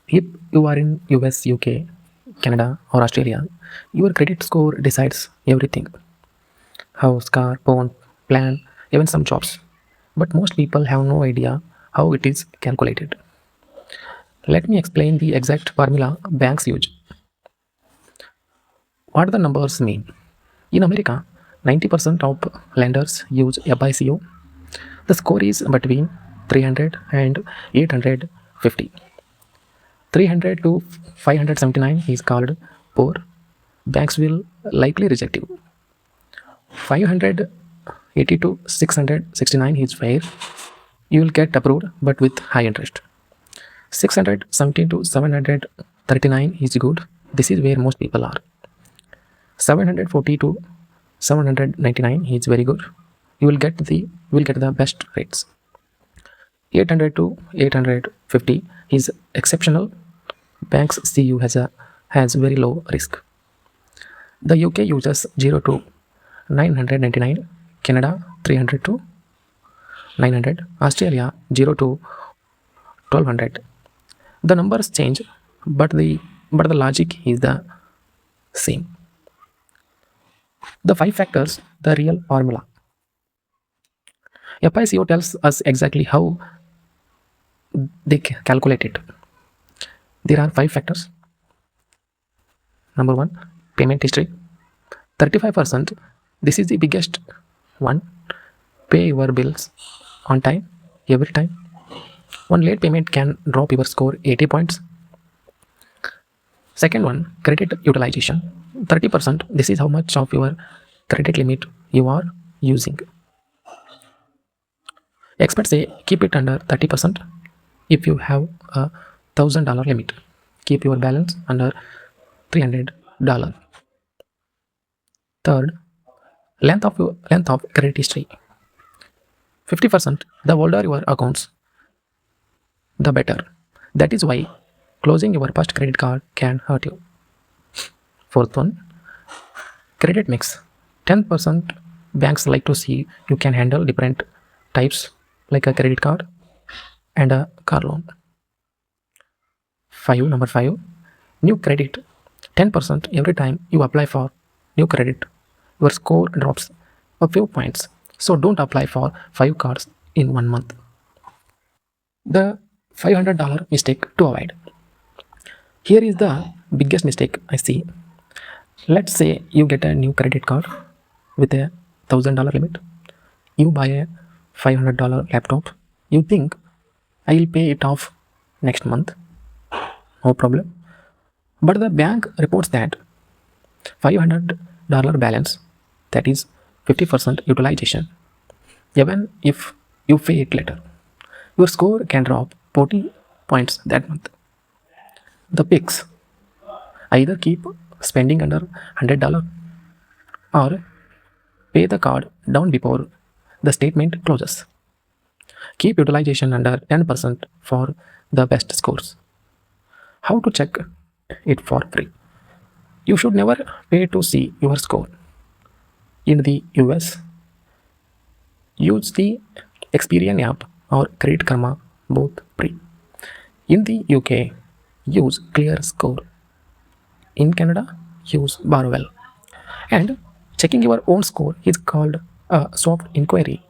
If you are in US, UK, Canada, or Australia, your credit score decides everything: house, car, phone, plan, even some jobs. But most people have no idea how it is calculated. Let me explain the exact formula banks use. What the numbers mean? In America, 90% of lenders use FICO. The score is between 300 and 850. 300 to 579 is called poor. Banks will likely reject you. 580 to 669 is fair. You will get approved but with high interest. 617 to 739 is good. This is where most people are. 740 to 799 is very good. You will get the best rates. 800 to 850 is exceptional. Banks see you has very low risk. The UK uses 0 to 999, Canada 300 to 900, Australia 0 to 1200. The numbers change, but the logic is the same. The 5 factors, the real formula. FICO tells us exactly how they calculate it. There are 5 factors. Number 1, payment history. 35%. This is the biggest one. Pay your bills on time, every time. One late payment can drop your score 80 points. Second one, credit utilization. 30%. This is how much of your credit limit you are using. Experts say keep it under 30%. If you have a $1,000 limit, keep your balance under $300. Third, length of credit history. 50%. The older your accounts, the better. That is why closing your first credit card can hurt you. Fourth one, credit mix. 10% banks like to see you can handle different types like a credit card and a car loan. Number 5, new credit. 10% every time you apply for new credit, your score drops a few points. So don't apply for 5 cards in 1 month. The $500 mistake to avoid. Here is the biggest mistake I see. Let's say you get a new credit card with a $1,000 limit. You buy a $500 laptop. You think I will pay it off next month. No problem. But the bank reports that $500 balance, that is 50% utilization. Even if you pay it later, your score can drop 40 points that month. The picks: either keep spending under $100 or pay the card down before the statement closes. Keep utilization under 10% for the best scores. How to check it for free? You should never pay to see your score. In the US, use the Experian app or Credit Karma, both free. In the UK, use ClearScore. In Canada, use Borrowell. And checking your own score is called a soft inquiry.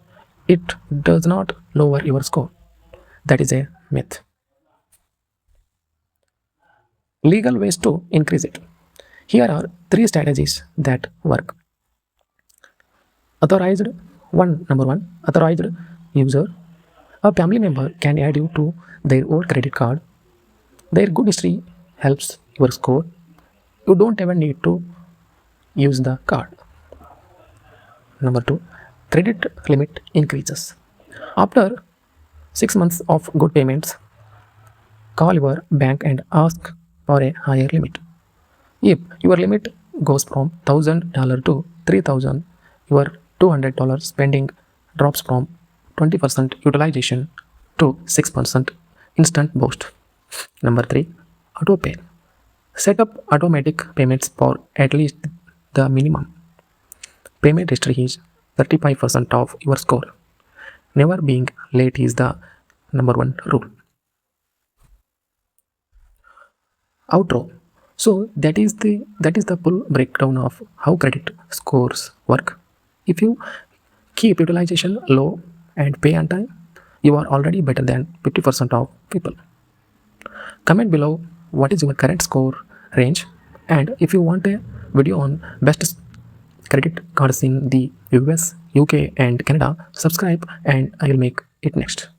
It does not lower your score. That is a myth. Legal ways to increase it. Here are 3 strategies that work. Authorized number 1, authorized user. A family member can add you to their old credit card. Their good history helps your score. You don't even need to use the card. Number 2, credit limit increases. After 6 months of good payments, call your bank and ask for a higher limit. If your limit goes from $1,000 to $3,000, your $200 spending drops from 20% utilization to 6% instant boost. Number 3, auto pay. Set up automatic payments for at least the minimum. Payment history is 35% of your score. Never being late is the number 1 rule. Outro. So that is the full breakdown of how credit scores work. If you keep utilization low and pay on time, you are already better than 50% of people. Comment below what is your current score range, and if you want a video on best credit cards in the US, UK and Canada, subscribe and I will make it next.